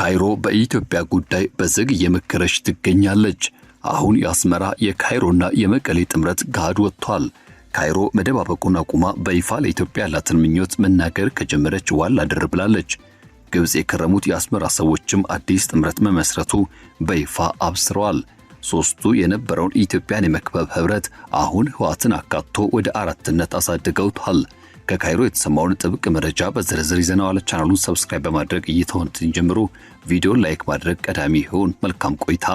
ካይሮ በኢትዮጵያ ጉዳይ በዝግ የመከረች ትገኛለች። አሁን የአስመራ የካይሮና የመቀሌ ጥምረት ጋድ ወጥቷል። ካይሮ መደባበቁን አቁማ በይፋ ለኢትዮጵያ ያላትን ምኞት መናገር ከጀመረች ዋል አድር ብላለች። ግብጽ የከረሙት የአስመራ ሰዎችም አዲስ ጥምረት መመስረቱ በይፋ አብስረዋል። ሶስቱ የነበረውን ኢትዮጵያን የመክበብ ህብረት አሁን ህዋትን አካቶ ወደ አራትነት አሳድገውታል። ከካይሮ የተሰማውን ጥብቅ መረጃ በዝርዝር ይዘናል። ቻናሉን ሰብስክራይብ በማድረግ እይታውን ጀምሩ። ቪዲዮን ላይክ ማድረግ ቀዳሚ ይሁን። መልካም ቆይታ።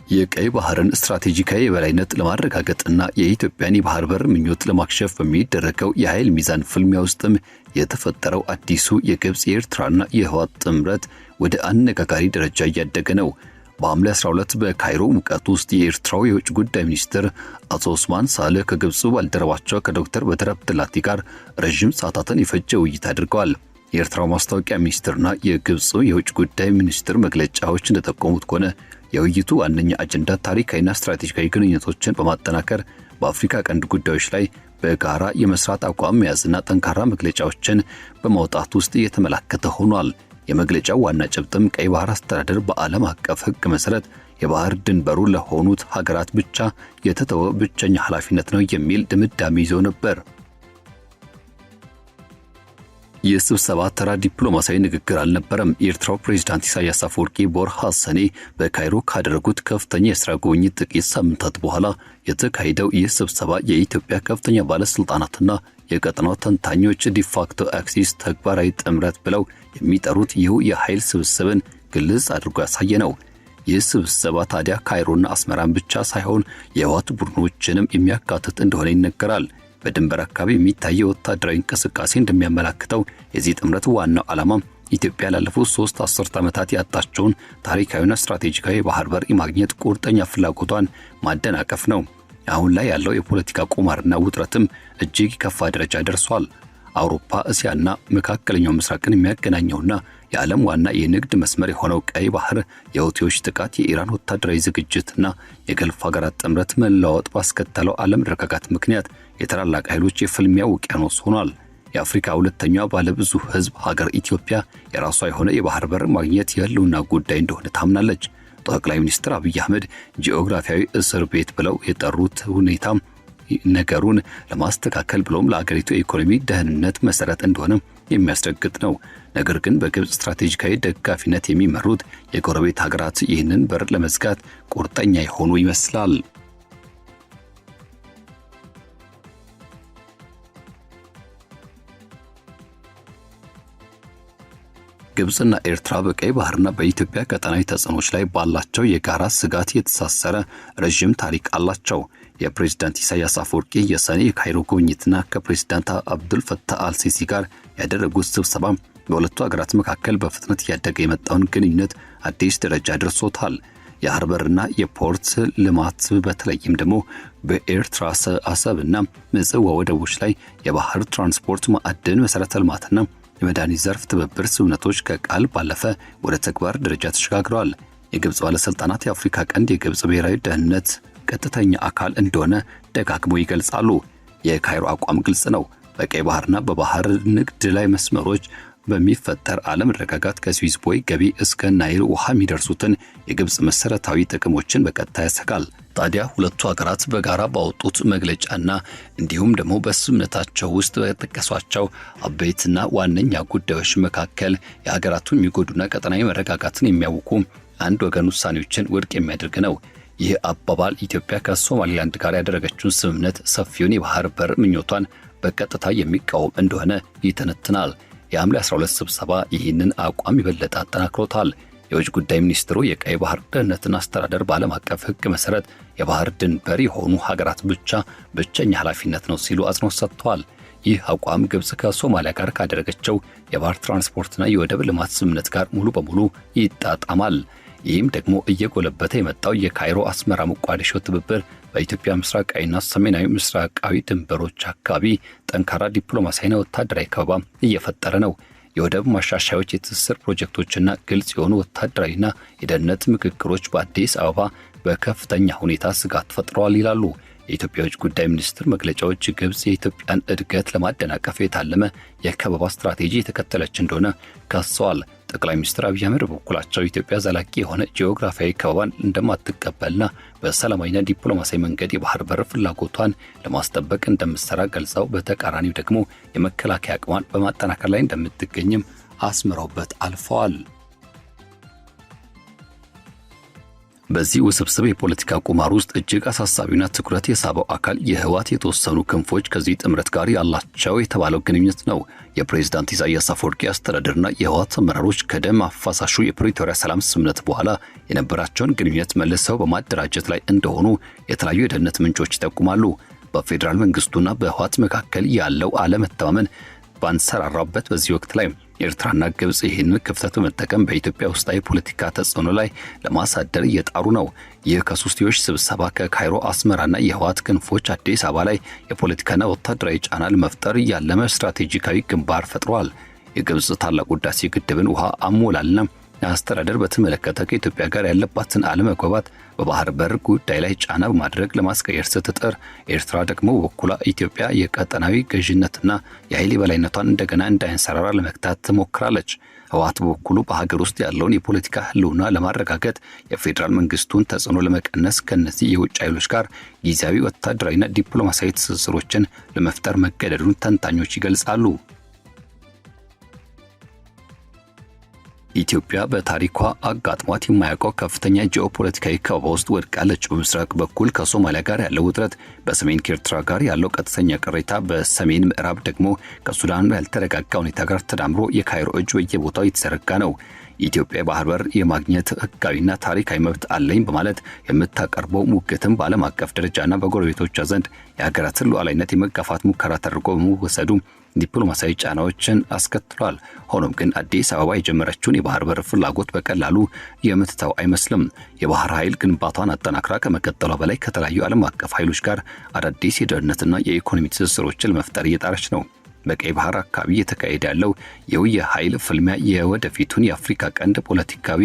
የቀይ ባህርን ስትራቴጂካዊ የበላይነት ለማረጋገጥና የኢትዮጵያን የባህር በር ምኞት ለማክሸፍ በሚደረገው የኃይል ሚዛን ፍልሚያ ውስጥም የተፈጠረው አዲሱ የግብጽ የኤርትራና የህዋት ጥምረት ወደ አነጋጋሪ ደረጃ እያደገ ነው። በሐምሌ 12 በካይሮ ሙቀት ውስጥ የኤርትራው የውጭ ጉዳይ ሚኒስትር አቶ ኡስማን ሳልህ ከግብጽ ባልደረባቸው ከዶክተር በድር አብደላቲ ጋር ረጅም ሰዓታትን የፈጀ ውይይት አድርገዋል። የኤርትራው ማስታወቂያ ሚኒስትርና የግብጽ የውጭ ጉዳይ ሚኒስትር መግለጫዎች እንደጠቆሙት ከሆነ የውይይቱ ዋነኛ አጀንዳ ታሪካዊና ስትራቴጂካዊ ግንኙነቶችን በማጠናከር በአፍሪካ ቀንድ ጉዳዮች ላይ በጋራ የመስራት አቋም መያዝና ጠንካራ መግለጫዎችን በማውጣት ውስጥ እየተመላከተ ሆኗል። የመግለጫው ዋና ጭብጥም ቀይ ባህር አስተዳደር በዓለም አቀፍ ሕግ መሰረት የባህር ድንበሩ ለሆኑት ሀገራት ብቻ የተተወ ብቸኛ ኃላፊነት ነው የሚል ድምዳሜ ይዞ ነበር። የስብሰባ ተራ ዲፕሎማሲያዊ ንግግር አልነበረም። የኤርትራው ፕሬዝዳንት ኢሳያስ አፈወርቂ በወርሃ ሰኔ በካይሮ ካደረጉት ከፍተኛ የሥራ ጉብኝት ጥቂት ሳምንታት በኋላ የተካሄደው ይህ ስብሰባ የኢትዮጵያ ከፍተኛ ባለስልጣናትና የቀጠናው ተንታኞች ዲፋክቶ አክሲስ ተግባራዊ ጥምረት ብለው የሚጠሩት ይህ የኃይል ስብስብን ግልጽ አድርጎ ያሳየ ነው። ይህ ስብሰባ ታዲያ ካይሮና አስመራን ብቻ ሳይሆን የህዋት ቡድኖችንም የሚያካትት እንደሆነ ይነገራል። በድንበር አካባቢ የሚታየው ወታደራዊ እንቅስቃሴ እንደሚያመላክተው የዚህ ጥምረት ዋናው ዓላማ ኢትዮጵያ ላለፉት 3 አስርት ዓመታት ያጣቸውን ታሪካዊና ስትራቴጂካዊ ባህር በር የማግኘት ቁርጠኛ ፍላጎቷን ማደናቀፍ ነው። አሁን ላይ ያለው የፖለቲካ ቁማርና ውጥረትም እጅግ ከፋ ደረጃ ደርሷል። አውሮፓ፣ እስያና መካከለኛው ምስራቅን የሚያገናኘውና የዓለም ዋና የንግድ መስመር የሆነው ቀይ ባህር የሁቲዎች ጥቃት፣ የኢራን ወታደራዊ ዝግጅትና የገልፍ ሀገራት ጥምረት መለዋወጥ ባስከተለው አለመረጋጋት ምክንያት የታላላቅ ኃይሎች የፍልሚያ ውቅያኖስ ሆኗል። የአፍሪካ ሁለተኛው ባለብዙ ህዝብ ሀገር ኢትዮጵያ የራሷ የሆነ የባህር በር ማግኘት የህልውና ጉዳይ እንደሆነ ታምናለች። ጠቅላይ ሚኒስትር አብይ አህመድ ጂኦግራፊያዊ እስር ቤት ብለው የጠሩት ሁኔታ ነገሩን ለማስተካከል ብሎም ለአገሪቱ የኢኮኖሚ ደህንነት መሰረት እንደሆነ የሚያስረግጥ ነው። ነገር ግን በግብጽ ስትራቴጂካዊ ደጋፊነት የሚመሩት የጎረቤት ሀገራት ይህንን በር ለመዝጋት ቁርጠኛ የሆኑ ይመስላል። ግብጽና ኤርትራ በቀይ ባህርና በኢትዮጵያ ቀጠናዊ ተጽዕኖች ላይ ባላቸው የጋራ ስጋት የተሳሰረ ረጅም ታሪክ አላቸው። የፕሬዝዳንት ኢሳያስ አፈወርቂ የሰኔ የካይሮ ጉብኝትና ከፕሬዝዳንት አብዱል ፈታህ አልሲሲ ጋር ያደረጉት ስብሰባ በሁለቱ ሀገራት መካከል በፍጥነት እያደገ የመጣውን ግንኙነት አዲስ ደረጃ ደርሶታል። የአርበርና የፖርት ልማት በተለይም ደግሞ በኤርትራ አሰብና ምጽዋ ወደቦች ላይ የባህር ትራንስፖርት፣ ማዕድን፣ መሰረተ ልማትና የመድኃኒት ዘርፍ ትብብር ስምምነቶች ከቃል ባለፈ ወደ ተግባር ደረጃ ተሸጋግረዋል። የግብጽ ባለስልጣናት የአፍሪካ ቀንድ የግብጽ ብሔራዊ ደህንነት ቀጥተኛ አካል እንደሆነ ደጋግመው ይገልጻሉ። የካይሮ አቋም ግልጽ ነው። በቀይ ባህርና በባህር ንግድ ላይ መስመሮች በሚፈጠር አለመረጋጋት ከስዊዝ ቦይ ገቢ እስከ ናይል ውሃ የሚደርሱትን የግብጽ መሰረታዊ ጥቅሞችን በቀጥታ ያሰጋል። ታዲያ ሁለቱ ሀገራት በጋራ ባወጡት መግለጫና እንዲሁም ደግሞ በስምምነታቸው ውስጥ በተጠቀሷቸው አበይትና ዋነኛ ጉዳዮች መካከል የሀገራቱን የሚጎዱና ቀጠናዊ መረጋጋትን የሚያውኩ አንድ ወገን ውሳኔዎችን ውድቅ የሚያደርግ ነው። ይህ አባባል ኢትዮጵያ ከሶማሊላንድ ጋር ያደረገችውን ስምምነት ሰፊውን የባህር በር ምኞቷን በቀጥታ የሚቃወም እንደሆነ ይተነትናል። የሐምሌ 12 ስብሰባ ይህንን አቋም ይበለጥ አጠናክሮታል። የውጭ ጉዳይ ሚኒስትሩ የቀይ ባህር ደህንነትና አስተዳደር በዓለም አቀፍ ሕግ መሰረት የባህር ድንበር የሆኑ ሀገራት ብቻ ብቸኛ ኃላፊነት ነው ሲሉ አጽንኦት ሰጥተዋል። ይህ አቋም ግብጽ ከሶማሊያ ጋር ካደረገችው የባህር ትራንስፖርትና የወደብ ልማት ስምምነት ጋር ሙሉ በሙሉ ይጣጣማል። ይህም ደግሞ እየጎለበተ የመጣው የካይሮ አስመራ ሞቃዲሾ ትብብር በኢትዮጵያ ምስራቃዊና ሰሜናዊ ምስራቃዊ ድንበሮች አካባቢ ጠንካራ ዲፕሎማሲያዊና ወታደራዊ ከበባ እየፈጠረ ነው። የወደብ ማሻሻያዎች፣ የትስስር ፕሮጀክቶችና ግልጽ የሆኑ ወታደራዊና የደህንነት ምክክሮች በአዲስ አበባ በከፍተኛ ሁኔታ ስጋት ፈጥረዋል ይላሉ የኢትዮጵያ ውጭ ጉዳይ ሚኒስትር መግለጫዎች ግብጽ የኢትዮጵያን እድገት ለማደናቀፍ የታለመ የከበባ ስትራቴጂ የተከተለች እንደሆነ ከሰዋል። ጠቅላይ ሚኒስትር አብይ አህመድ በበኩላቸው ኢትዮጵያ ዘላቂ የሆነ ጂኦግራፊያዊ ከበባን እንደማትቀበልና በሰላማዊና ዲፕሎማሲያዊ መንገድ የባህር በር ፍላጎቷን ለማስጠበቅ እንደምትሰራ ገልጸው በተቃራኒው ደግሞ የመከላከያ አቅሟን በማጠናከር ላይ እንደምትገኝም አስምረውበት አልፈዋል። በዚህ ውስብስብ የፖለቲካ ቁማር ውስጥ እጅግ አሳሳቢና ትኩረት የሳበው አካል የህወሓት የተወሰኑ ክንፎች ከዚህ ጥምረት ጋር ያላቸው የተባለው ግንኙነት ነው። የፕሬዝዳንት ኢሳያስ አፈወርቂ አስተዳደርና የህወሓት አመራሮች ከደም አፋሳሹ የፕሪቶሪያ ሰላም ስምምነት በኋላ የነበራቸውን ግንኙነት መልሰው በማደራጀት ላይ እንደሆኑ የተለያዩ የደህንነት ምንጮች ይጠቁማሉ። በፌዴራል መንግስቱና በህወሓት መካከል ያለው አለመተማመን ባንሰራራበት በዚህ ወቅት ላይ ኤርትራና ግብጽ ይህንን ክፍተት በመጠቀም በኢትዮጵያ ውስጣዊ ፖለቲካ ተጽዕኖ ላይ ለማሳደር እየጣሩ ነው። ይህ ከሶስትዮሽ ስብሰባ ከካይሮ አስመራና የህወሓት ክንፎች አዲስ አበባ ላይ የፖለቲካና ወታደራዊ ጫና ለመፍጠር ያለመ ስትራቴጂካዊ ግንባር ፈጥሯል። የግብጽ ታላቁ ህዳሴ ግድብን ውሃ አሞላልና አስተዳደር በተመለከተ ከኢትዮጵያ ጋር ያለባትን አለመግባባት በባህር በር ጉዳይ ላይ ጫና በማድረግ ለማስቀየር ስትጥር፣ ኤርትራ ደግሞ በበኩሏ ኢትዮጵያ የቀጠናዊ ገዥነትና የኃይል የበላይነቷን እንደገና እንዳይንሰራራ ለመግታት ትሞክራለች። ህወሓት በበኩሉ በሀገር ውስጥ ያለውን የፖለቲካ ህልውና ለማረጋገጥ የፌዴራል መንግስቱን ተጽዕኖ ለመቀነስ ከነዚህ የውጭ ኃይሎች ጋር ጊዜያዊ ወታደራዊና ዲፕሎማሲያዊ ትስስሮችን ለመፍጠር መገደዱን ተንታኞች ይገልጻሉ። ኢትዮጵያ በታሪኳ አጋጥሟት የማያውቀው ከፍተኛ ጂኦፖለቲካዊ ከበባ ውስጥ ወድቃለች። በምስራቅ በኩል ከሶማሊያ ጋር ያለው ውጥረት፣ በሰሜን ከኤርትራ ጋር ያለው ቀጥተኛ ቅሬታ፣ በሰሜን ምዕራብ ደግሞ ከሱዳን ያልተረጋጋ ሁኔታ ጋር ተዳምሮ የካይሮ እጅ በየቦታው የተዘረጋ ነው። ኢትዮጵያ የባህር በር የማግኘት ህጋዊና ታሪካዊ መብት አለኝ በማለት የምታቀርበው ሙግትም በዓለም አቀፍ ደረጃና በጎረቤቶቿ ዘንድ የሀገራትን ሉዓላዊነት የመጋፋት ሙከራ ተደርጎ በመወሰዱ ዲፕሎማሲያዊ ጫናዎችን አስከትሏል። ሆኖም ግን አዲስ አበባ የጀመረችውን የባህር በር ፍላጎት በቀላሉ የምትተው አይመስልም። የባህር ኃይል ግንባታዋን አጠናክራ ከመቀጠሏ በላይ ከተለያዩ ዓለም አቀፍ ኃይሎች ጋር አዳዲስ የደህንነትና የኢኮኖሚ ትስስሮችን ለመፍጠር እየጣረች ነው። በቀይ ባህር አካባቢ የተካሄደ ያለው የኃይል ፍልሚያ የወደፊቱን የአፍሪካ ቀንድ ፖለቲካዊ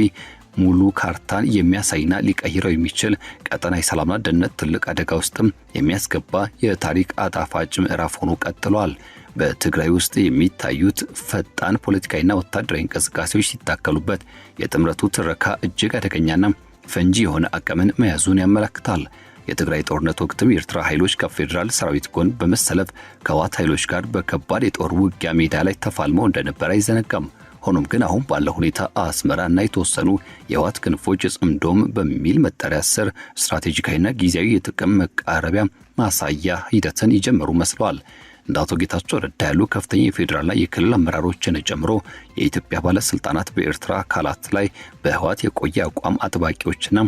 ሙሉ ካርታን የሚያሳይና ሊቀይረው የሚችል ቀጠናዊ ሰላምና ደህንነት ትልቅ አደጋ ውስጥም የሚያስገባ የታሪክ አጣፋጭ ምዕራፍ ሆኖ ቀጥሏል። በትግራይ ውስጥ የሚታዩት ፈጣን ፖለቲካዊና ወታደራዊ እንቅስቃሴዎች ሲታከሉበት የጥምረቱ ትረካ እጅግ አደገኛና ፈንጂ የሆነ አቅምን መያዙን ያመለክታል። የትግራይ ጦርነት ወቅትም የኤርትራ ኃይሎች ከፌዴራል ሰራዊት ጎን በመሰለፍ ከህወሓት ኃይሎች ጋር በከባድ የጦር ውጊያ ሜዳ ላይ ተፋልመው እንደነበር አይዘነጋም። ሆኖም ግን አሁን ባለው ሁኔታ አስመራና የተወሰኑ የህወሓት ክንፎች ጽምዶም በሚል መጠሪያ ስር ስትራቴጂካዊና ጊዜያዊ የጥቅም መቃረቢያ ማሳያ ሂደትን ይጀምሩ መስለዋል። እንደ አቶ ጌታቸው ረዳ ያሉ ከፍተኛ የፌዴራልና የክልል አመራሮችን ጨምሮ የኢትዮጵያ ባለስልጣናት በኤርትራ አካላት ላይ በህወሓት የቆየ አቋም አጥባቂዎችና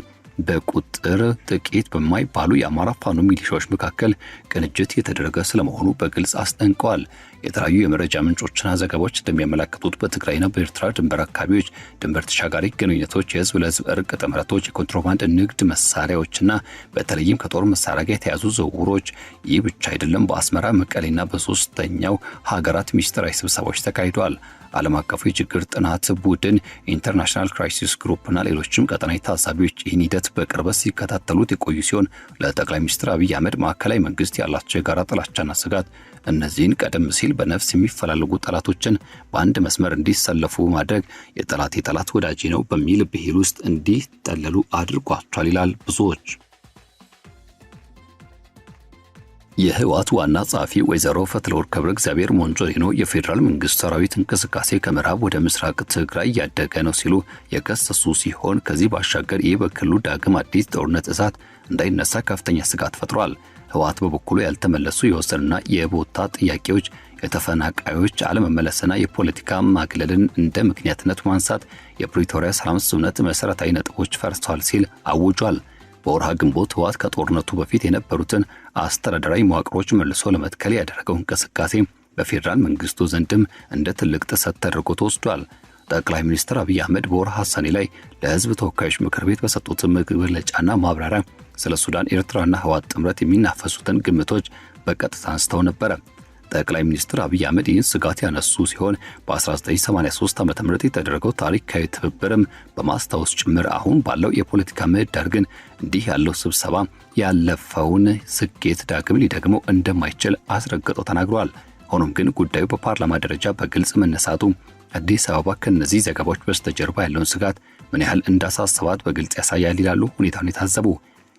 በቁጥር ጥቂት በማይባሉ የአማራ ፋኖ ሚሊሻዎች መካከል ቅንጅት የተደረገ ስለመሆኑ በግልጽ አስጠንቀዋል። የተለያዩ የመረጃ ምንጮችና ዘገባዎች እንደሚያመለክቱት በትግራይና በኤርትራ ድንበር አካባቢዎች ድንበር ተሻጋሪ ግንኙነቶች፣ የህዝብ ለህዝብ እርቅ ጥምረቶች፣ የኮንትሮባንድ ንግድ መሳሪያዎችና በተለይም ከጦር መሳሪያ ጋር የተያዙ ዝውውሮች። ይህ ብቻ አይደለም። በአስመራ መቀሌና በሶስተኛው ሀገራት ሚስጥራዊ ስብሰባዎች ተካሂደዋል። ዓለም አቀፉ የችግር ጥናት ቡድን፣ ኢንተርናሽናል ክራይሲስ ግሩፕና ሌሎችም ቀጠናዊ ታዛቢዎች ይህን ሂደት በቅርበት ሲከታተሉት የቆዩ ሲሆን ለጠቅላይ ሚኒስትር አብይ አህመድ ማዕከላዊ መንግስት ያላቸው የጋራ ጥላቻና ስጋት እነዚህን ቀደም ሲል በነፍስ የሚፈላለጉ ጠላቶችን በአንድ መስመር እንዲሰለፉ ማድረግ የጠላት ወዳጅ ነው በሚል ብሂል ውስጥ እንዲጠለሉ አድርጓቸዋል ይላል ብዙዎች። የህወሓት ዋና ጸሐፊ ወይዘሮ ፈትለወርቅ ገብረ እግዚአብሔር ሞንጆሪኖ የፌዴራል መንግስት ሰራዊት እንቅስቃሴ ከምዕራብ ወደ ምስራቅ ትግራይ እያደገ ነው ሲሉ የከሰሱ ሲሆን ከዚህ ባሻገር ይህ በክልሉ ዳግም አዲስ ጦርነት እሳት እንዳይነሳ ከፍተኛ ስጋት ፈጥሯል። ህወሓት በበኩሉ ያልተመለሱ የወሰንና የቦታ ጥያቄዎች፣ የተፈናቃዮች አለመመለስና የፖለቲካ ማግለልን እንደ ምክንያትነት ማንሳት የፕሪቶሪያ ሰላም ስምምነት መሰረታዊ ነጥቦች ፈርሰዋል ሲል አውጇል። በወርሃ ግንቦት ህወሓት ከጦርነቱ በፊት የነበሩትን አስተዳደራዊ መዋቅሮች መልሶ ለመትከል ያደረገው እንቅስቃሴ በፌዴራል መንግስቱ ዘንድም እንደ ትልቅ ጥሰት ተደርጎ ተወስዷል። ጠቅላይ ሚኒስትር አብይ አህመድ በወርሃ ሰኔ ላይ ለህዝብ ተወካዮች ምክር ቤት በሰጡት መግለጫና ማብራሪያ ስለ ሱዳን፣ ኤርትራና ህወሓት ጥምረት የሚናፈሱትን ግምቶች በቀጥታ አንስተው ነበረ። ጠቅላይ ሚኒስትር አብይ አህመድ ይህን ስጋት ያነሱ ሲሆን በ1983 ዓ.ም የተደረገው ታሪካዊ ትብብርም በማስታወስ ጭምር አሁን ባለው የፖለቲካ ምህዳር ግን እንዲህ ያለው ስብሰባ ያለፈውን ስኬት ዳግም ሊደግመው እንደማይችል አስረግጠው ተናግረዋል። ሆኖም ግን ጉዳዩ በፓርላማ ደረጃ በግልጽ መነሳቱ አዲስ አበባ ከነዚህ ዘገባዎች በስተጀርባ ያለውን ስጋት ምን ያህል እንዳሳሰባት በግልጽ ያሳያል ይላሉ ሁኔታውን የታዘቡ።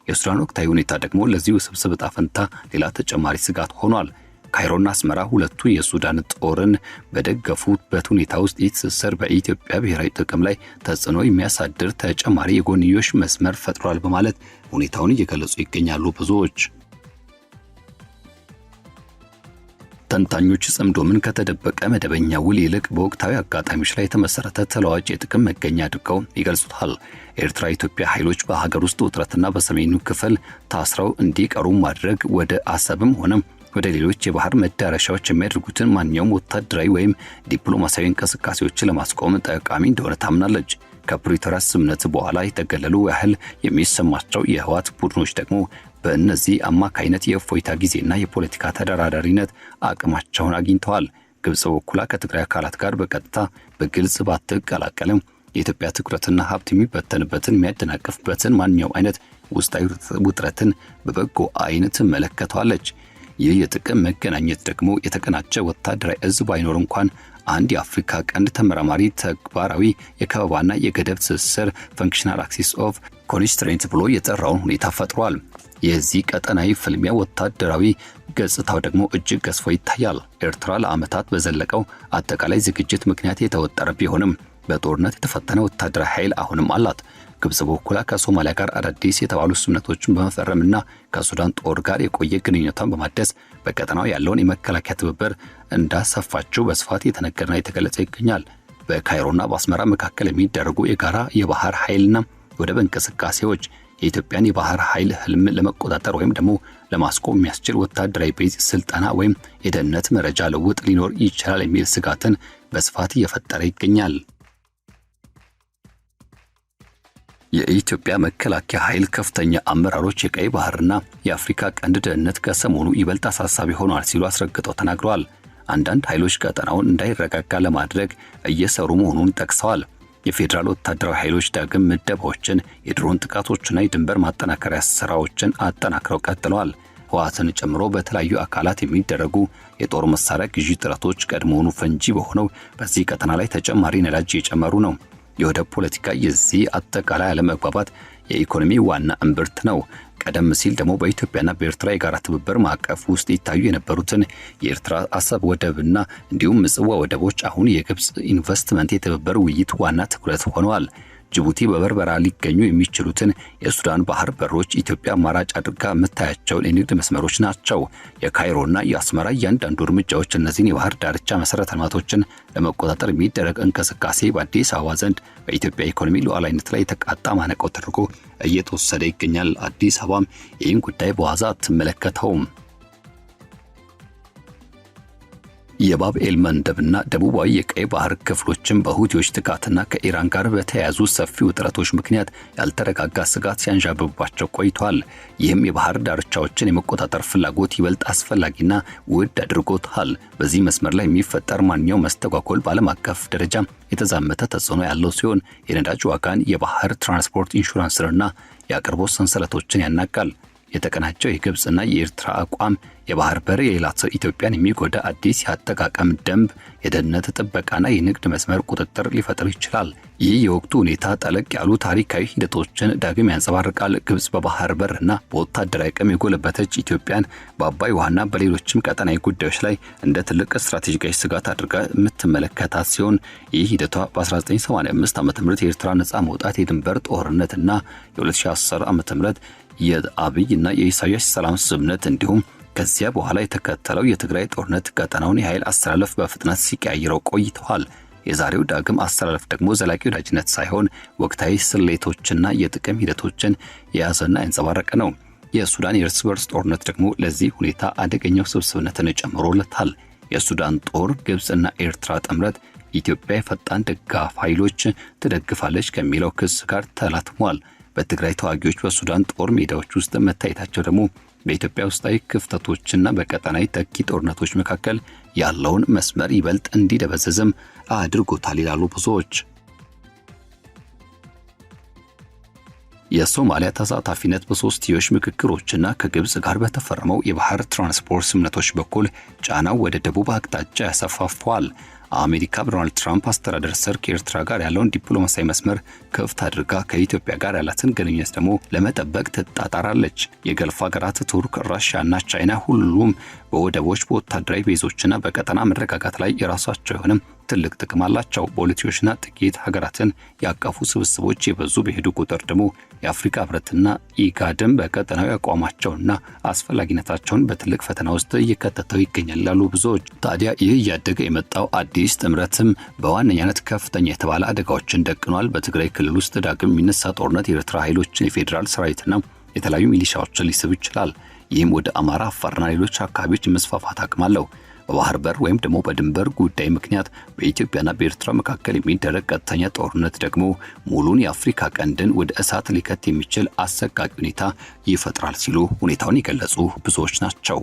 የሱዳን ወቅታዊ ሁኔታ ደግሞ ለዚህ ውስብስብ ዕጣ ፈንታ ሌላ ተጨማሪ ስጋት ሆኗል። ካይሮና አስመራ ሁለቱ የሱዳን ጦርን በደገፉበት ሁኔታ ውስጥ ይህ ትስስር በኢትዮጵያ ብሔራዊ ጥቅም ላይ ተጽዕኖ የሚያሳድር ተጨማሪ የጎንዮሽ መስመር ፈጥሯል በማለት ሁኔታውን እየገለጹ ይገኛሉ ብዙዎች። ተንታኞች ጽምዶምን ከተደበቀ መደበኛ ውል ይልቅ በወቅታዊ አጋጣሚዎች ላይ የተመሰረተ ተለዋጭ የጥቅም መገኛ አድርገው ይገልጹታል። ኤርትራ ኢትዮጵያ ኃይሎች በሀገር ውስጥ ውጥረትና በሰሜኑ ክፍል ታስረው እንዲቀሩ ማድረግ ወደ አሰብም ሆነ ወደ ሌሎች የባህር መዳረሻዎች የሚያደርጉትን ማንኛውም ወታደራዊ ወይም ዲፕሎማሲያዊ እንቅስቃሴዎችን ለማስቆም ጠቃሚ እንደሆነ ታምናለች። ከፕሪቶሪያ ስምምነት በኋላ የተገለሉ ያህል የሚሰማቸው የህወሓት ቡድኖች ደግሞ በእነዚህ አማካይነት የእፎይታ ጊዜና የፖለቲካ ተደራዳሪነት አቅማቸውን አግኝተዋል። ግብጽ በኩሏ ከትግራይ አካላት ጋር በቀጥታ በግልጽ ባትቀላቀልም የኢትዮጵያ ትኩረትና ሀብት የሚበተንበትን የሚያደናቅፍበትን ማንኛውም አይነት ውስጣዊ ውጥረትን በበጎ አይን ትመለከተዋለች። ይህ የጥቅም መገናኘት ደግሞ የተቀናጀ ወታደራዊ እዝ ባይኖር እንኳን አንድ የአፍሪካ ቀንድ ተመራማሪ ተግባራዊ የከበባና የገደብ ትስስር ፈንክሽናል አክሲስ ኦፍ ኮንስትሬንት ብሎ የጠራውን ሁኔታ ፈጥሯል። የዚህ ቀጠናዊ ፍልሚያ ወታደራዊ ገጽታው ደግሞ እጅግ ገዝፎ ይታያል። ኤርትራ ለዓመታት በዘለቀው አጠቃላይ ዝግጅት ምክንያት የተወጠረ ቢሆንም በጦርነት የተፈተነ ወታደራዊ ኃይል አሁንም አላት። ግብጽ በኩሏ ከሶማሊያ ጋር አዳዲስ የተባሉ ስምምነቶችን በመፈረምና ከሱዳን ጦር ጋር የቆየ ግንኙነቷን በማደስ በቀጠናው ያለውን የመከላከያ ትብብር እንዳሰፋችው በስፋት የተነገረና የተገለጸ ይገኛል። በካይሮና በአስመራ መካከል የሚደረጉ የጋራ የባህር ኃይልና ወደብ እንቅስቃሴዎች የኢትዮጵያን የባህር ኃይል ህልም ለመቆጣጠር ወይም ደግሞ ለማስቆም የሚያስችል ወታደራዊ ቤዝ ስልጠና ወይም የደህንነት መረጃ ልውውጥ ሊኖር ይችላል የሚል ስጋትን በስፋት እየፈጠረ ይገኛል። የኢትዮጵያ መከላከያ ኃይል ከፍተኛ አመራሮች የቀይ ባህርና የአፍሪካ ቀንድ ደህንነት ከሰሞኑ ይበልጥ አሳሳቢ ሆኗል ሲሉ አስረግጠው ተናግረዋል። አንዳንድ ኃይሎች ቀጠናውን እንዳይረጋጋ ለማድረግ እየሰሩ መሆኑን ጠቅሰዋል። የፌዴራል ወታደራዊ ኃይሎች ዳግም ምደባዎችን፣ የድሮን ጥቃቶችና የድንበር ማጠናከሪያ ስራዎችን አጠናክረው ቀጥለዋል። ህወሓትን ጨምሮ በተለያዩ አካላት የሚደረጉ የጦር መሳሪያ ግዢ ጥረቶች ቀድሞውኑ ፈንጂ በሆነው በዚህ ቀጠና ላይ ተጨማሪ ነዳጅ እየጨመሩ ነው። የወደብ ፖለቲካ የዚህ አጠቃላይ አለመግባባት የኢኮኖሚ ዋና እምብርት ነው። ቀደም ሲል ደግሞ በኢትዮጵያና በኤርትራ የጋራ ትብብር ማዕቀፍ ውስጥ ይታዩ የነበሩትን የኤርትራ አሰብ ወደብና እንዲሁም ምጽዋ ወደቦች አሁን የግብጽ ኢንቨስትመንት የትብብር ውይይት ዋና ትኩረት ሆነዋል። ጅቡቲ በበርበራ ሊገኙ የሚችሉትን የሱዳን ባህር በሮች ኢትዮጵያ አማራጭ አድርጋ የምታያቸው የንግድ መስመሮች ናቸው። የካይሮና የአስመራ እያንዳንዱ እርምጃዎች እነዚህን የባህር ዳርቻ መሰረተ ልማቶችን ለመቆጣጠር የሚደረግ እንቅስቃሴ በአዲስ አበባ ዘንድ በኢትዮጵያ ኢኮኖሚ ሉዓላዊነት ላይ የተቃጣ ማነቆ ተደርጎ እየተወሰደ ይገኛል። አዲስ አበባም ይህን ጉዳይ በዋዛ አትመለከተውም። የባብኤል መንደብና ደቡባዊ የቀይ ባህር ክፍሎችን በሁቲዎች ጥቃትና ከኢራን ጋር በተያያዙ ሰፊ ውጥረቶች ምክንያት ያልተረጋጋ ስጋት ሲያንዣብባቸው ቆይቷል። ይህም የባህር ዳርቻዎችን የመቆጣጠር ፍላጎት ይበልጥ አስፈላጊና ውድ አድርጎታል። በዚህ መስመር ላይ የሚፈጠር ማንኛውም መስተጓጎል በዓለም አቀፍ ደረጃ የተዛመተ ተጽዕኖ ያለው ሲሆን የነዳጅ ዋጋን፣ የባህር ትራንስፖርት ኢንሹራንስና የአቅርቦት ሰንሰለቶችን ያናጋል። የተቀናጀው የግብጽና የኤርትራ አቋም የባህር በር የሌላት ኢትዮጵያን የሚጎዳ አዲስ የአጠቃቀም ደንብ፣ የደህንነት ጥበቃና የንግድ መስመር ቁጥጥር ሊፈጥር ይችላል። ይህ የወቅቱ ሁኔታ ጠለቅ ያሉ ታሪካዊ ሂደቶችን ዳግም ያንጸባርቃል። ግብጽ በባህር በርና በወታደራዊ አቅም የጎለበተች ኢትዮጵያን በአባይ ውሃና በሌሎችም ቀጠናዊ ጉዳዮች ላይ እንደ ትልቅ ስትራቴጂካዊ ስጋት አድርጋ የምትመለከታት ሲሆን ይህ ሂደቷ በ1985 ዓ.ም የኤርትራ ነጻ መውጣት፣ የድንበር ጦርነትና የ2010 ዓ.ም የአብይና የኢሳያስ ሰላም ስምምነት እንዲሁም ከዚያ በኋላ የተከተለው የትግራይ ጦርነት ቀጠናውን የኃይል አስተላለፍ በፍጥነት ሲቀያይረው ቆይተዋል። የዛሬው ዳግም አስተላለፍ ደግሞ ዘላቂ ወዳጅነት ሳይሆን ወቅታዊ ስሌቶችና የጥቅም ሂደቶችን የያዘና ያንጸባረቀ ነው። የሱዳን የእርስ በርስ ጦርነት ደግሞ ለዚህ ሁኔታ አደገኛው ስብስብነትን ጨምሮለታል። የሱዳን ጦር ግብጽና ኤርትራ ጥምረት ኢትዮጵያ የፈጣን ደጋፍ ኃይሎች ትደግፋለች ከሚለው ክስ ጋር ተላትሟል። በትግራይ ተዋጊዎች በሱዳን ጦር ሜዳዎች ውስጥ መታየታቸው ደግሞ በኢትዮጵያ ውስጣዊ ክፍተቶችና በቀጠናዊ ተኪ ጦርነቶች መካከል ያለውን መስመር ይበልጥ እንዲደበዘዝም አድርጎታል ይላሉ ብዙዎች። የሶማሊያ ተሳታፊነት በሶስትዮሽ ምክክሮችና ከግብጽ ጋር በተፈረመው የባህር ትራንስፖርት ስምምነቶች በኩል ጫናው ወደ ደቡብ አቅጣጫ ያሰፋፋዋል። አሜሪካ በዶናልድ ትራምፕ አስተዳደር ስር ከኤርትራ ጋር ያለውን ዲፕሎማሲያዊ መስመር ክፍት አድርጋ ከኢትዮጵያ ጋር ያላትን ግንኙነት ደግሞ ለመጠበቅ ትጣጣራለች። የገልፍ ሀገራት ቱርክ፣ ራሽያና ቻይና ሁሉም በወደቦች በወታደራዊ ቤዞችና በቀጠና መረጋጋት ላይ የራሳቸው የሆነ ትልቅ ጥቅም አላቸው። ፖለቲኮችና ጥቂት ሀገራትን ያቀፉ ስብስቦች የበዙ በሄዱ ቁጥር ደግሞ የአፍሪካ ህብረትና ኢጋድም በቀጠናዊ አቋማቸውና አስፈላጊነታቸውን በትልቅ ፈተና ውስጥ እየከተተው ይገኛል ያሉ ብዙዎች። ታዲያ ይህ እያደገ የመጣው አዲስ ጥምረትም በዋነኛነት ከፍተኛ የተባለ አደጋዎችን ደቅኗል። በትግራይ ክልል ውስጥ ዳግም የሚነሳ ጦርነት የኤርትራ ኃይሎችን፣ የፌዴራል ሰራዊትና የተለያዩ ሚሊሻዎችን ሊስብ ይችላል። ይህም ወደ አማራ፣ አፋርና ሌሎች አካባቢዎች መስፋፋት አቅም አለው። በባህር በር ወይም ደግሞ በድንበር ጉዳይ ምክንያት በኢትዮጵያና በኤርትራ መካከል የሚደረግ ቀጥተኛ ጦርነት ደግሞ ሙሉን የአፍሪካ ቀንድን ወደ እሳት ሊከት የሚችል አሰቃቂ ሁኔታ ይፈጥራል ሲሉ ሁኔታውን የገለጹ ብዙዎች ናቸው።